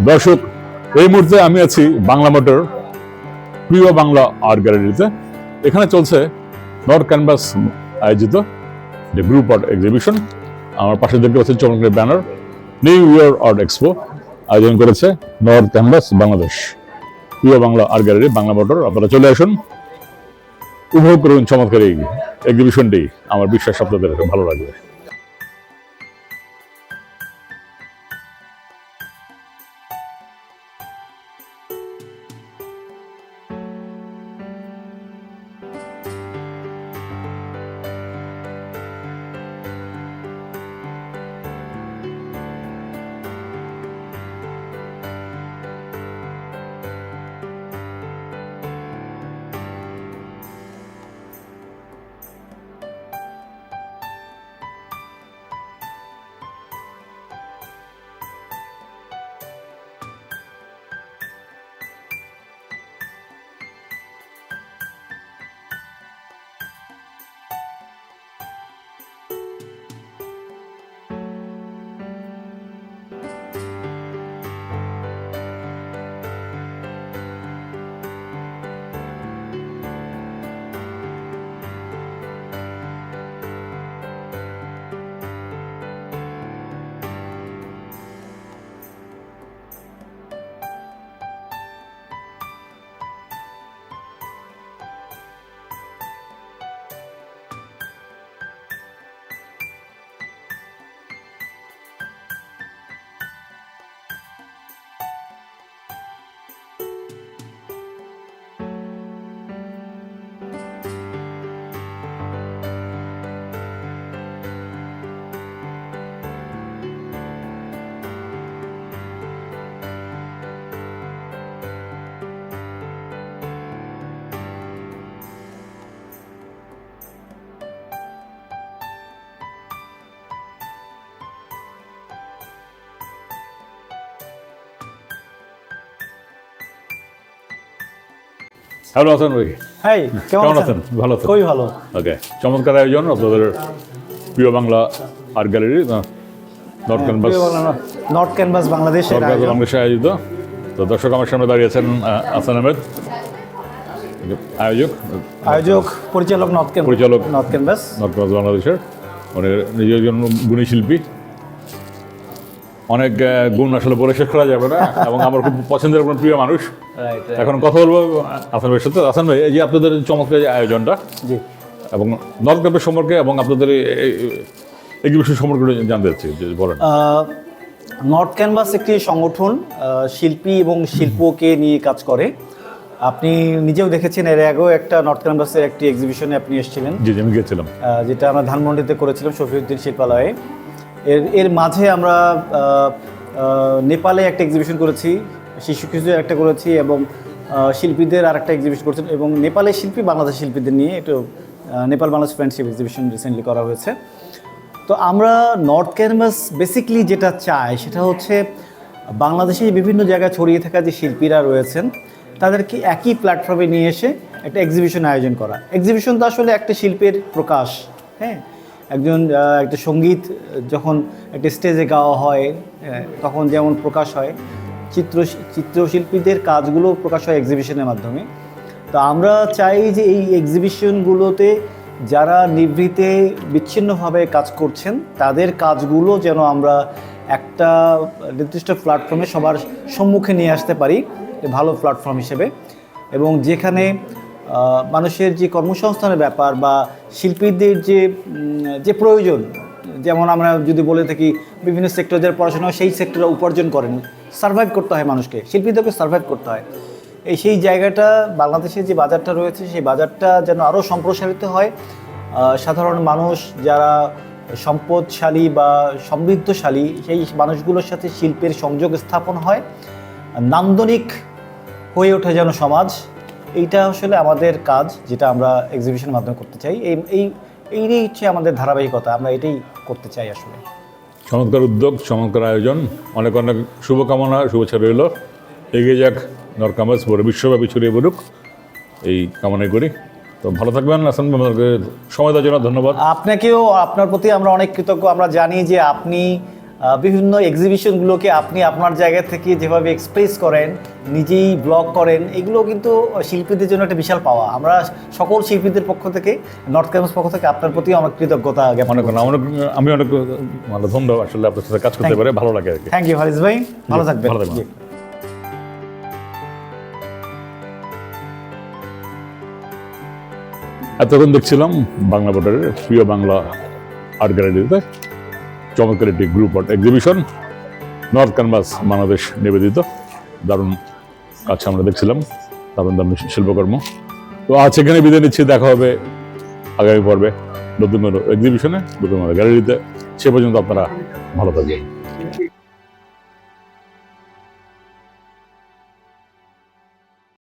দর্শক, এই মুহূর্তে আমি আছি বাংলা মোটর প্রিয় বাংলা আর্ট গ্যালারিতে। এখানে চলছে নর্থ ক্যানভাস আয়োজিত যে গ্রুপ আর্ট এক্সিবিশন। আমার পাশে দেখতে পাচ্ছি চমৎকার banner, new year art expo আয়োজন করেছে নর্থ ক্যানভাস বাংলাদেশ প্রিয় Bangla art gallery Bangla motor. আপনারা চলে আসুন, উপভোগ করুন চমৎকার এই এক্সিবিশনটি। আমার বিশ্বাস আপনাদের ভালো লাগবে। হ্যালো হাসান ভাই, হাই, কেমন আছেন? ভালো আছেন? খুবই ভালো। ওকে, চমৎকার আয়োজন আপনাদের প্রিয় Bangla art gallery north canvas north canvas বাংলাদেশের বাংলাদেশে আয়োজিত। তো দর্শক, আমার সামনে দাঁড়িয়ে আছেন হাসান আহমেদ, আয়োজক পরিচালক নর্থ ক্যানভাস বাংলাদেশের। মানে নিজের জন্য গুণী শিল্পী, অনেক গুণ আসলে বলে শেষ করা যাবে না, এবং আমার খুব পছন্দের একজন প্রিয় মানুষ। এখন কথা বলবো হাসান ভাইয়ের সাথে। হাসান ভাই, এই যে আপনাদের চমৎকার আয়োজনটা, জি, এবং নর্থ ক্যানভাস সম্পর্কে এবং আপনাদের এক্সিবিশন সম্পর্কে জানতে চাচ্ছি, বলেন। নর্থ ক্যানভাস একটি সংগঠন, শিল্পী এবং শিল্পকে নিয়ে কাজ করে। আপনি নিজেও দেখেছেন, এর আগেও একটা নর্থ ক্যানভাসের একটি এক্সিবিশনে আপনি এসেছিলেন। জি, আমি গিয়েছিলাম, যেটা আমরা ধানমন্ডিতে করেছিলাম, শফিউদ্দিন শিল্পালয়ে। এর মাঝে আমরা নেপালে একটা এক্সিবিশন করেছি, শিশু কিশোরের একটা করেছি, এবং শিল্পীদের আর একটা এক্সিবিশন করেছেন, এবং নেপালের শিল্পী বাংলাদেশ শিল্পীদের নিয়ে একটু Nepal Bangladesh friendship exhibition recently করা হয়েছে। তো আমরা নর্থ ক্যানভাস বেসিকলি যেটা চাই সেটা হচ্ছে বাংলাদেশে বিভিন্ন জায়গায় ছড়িয়ে থাকা যে শিল্পীরা রয়েছেন তাদেরকে একই প্ল্যাটফর্মে নিয়ে এসে একটা এক্সিবিশন আয়োজন করা। এক্সিবিশন তো আসলে একটা শিল্পের প্রকাশ। হ্যাঁ, একটা সঙ্গীত যখন একটা স্টেজে গাওয়া হয় তখন যেমন প্রকাশ হয়, চিত্রশিল্পীদের কাজগুলো প্রকাশ হয় এক্সিবিশনের মাধ্যমে। তো আমরা চাই যে এই এক্সিবিশনগুলোতে যারা নিভৃতে বিচ্ছিন্নভাবে কাজ করছেন তাদের কাজগুলো যেন আমরা একটা নির্দিষ্ট প্ল্যাটফর্মে সবার সম্মুখে নিয়ে আসতে পারি, ভালো প্ল্যাটফর্ম হিসেবে, এবং যেখানে মানুষের যে কর্মসংস্থানের ব্যাপার বা শিল্পীদের যে প্রয়োজন, যেমন আমরা যদি বলে থাকি বিভিন্ন সেক্টরের পড়াশোনা সেই সেক্টরে উপার্জন করেন, সার্ভাইভ করতে হয় মানুষকে, শিল্পীদেরকে সার্ভাইভ করতে হয়। সেই জায়গাটা বাংলাদেশের যে বাজারটা রয়েছে সেই বাজারটা যেন আরও সম্প্রসারিত হয়। সাধারণ মানুষ যারা সম্পদশালী বা সমৃদ্ধশালী সেই মানুষগুলোর সাথে শিল্পের সংযোগ স্থাপন হয়, নান্দনিক হয়ে ওঠে যেন সমাজ। এইটা আসলে আমাদের কাজ, যেটা আমরা এক্সিবিশনের মাধ্যমে করতে চাই। এইটাই হচ্ছে আমাদের ধারাবাহিকতা, আমরা এটাই করতে চাই আসলে। চমৎকার উদ্যোগ, চমৎকার আয়োজন, অনেক অনেক শুভকামনা, শুভেচ্ছা রইল। এগিয়ে যাক নর্থ ক্যানভাস, পুরো বিশ্বব্যাপী ছড়িয়ে পড়ুক, এই কামনাই করি। তো ভালো থাকবেন হাসান, আমাদেরকে সময় দেওয়ার জন্য ধন্যবাদ। আপনাকেও, আপনার প্রতি আমরা অনেক কৃতজ্ঞ। আমরা জানি যে আপনি বিভিন্ন এক্সিবিশনগুলোকে আপনি আপনার জায়গা থেকে যেভাবে এক্সপ্রেস করেন, নিজেই ব্লগ করেন, এগুলো কিন্তু শিল্পীদের জন্য একটা বিশাল পাওয়া। আমরা সকল শিল্পীদের পক্ষ থেকে, নর্থ ক্যাম্পাস পক্ষ থেকে আপনার প্রতিও আমার কৃতজ্ঞতা জ্ঞাপন মনে করেন আমি অনেক মানে ধন্যবাদ আসলে আপনার সাথে কাজ করতে পারে ভালো লাগে আর কি। থ্যাংক ইউ হারিস ভাই, ভালো থাকবেন। ভালো থাকবেন। জি। এতক্ষণ দেখছিলাম বাংলা মোটরের প্রিয় বাংলা আর্ট গ্যালারিতে চমৎকার একটি group art exhibition, north canvas Bangladesh নিবেদিত। দারুণ কাছে আমরা দেখছিলাম, দারুণ দারুণ শিল্পকর্ম। তো আজ এখানে বিদায় নিচ্ছি, দেখা হবে আগামী পর্বে নতুন কোনো এক্সিবিশনে, নতুন কোনো গ্যালারিতে। সে পর্যন্ত আপনারা ভালো থাকবেন।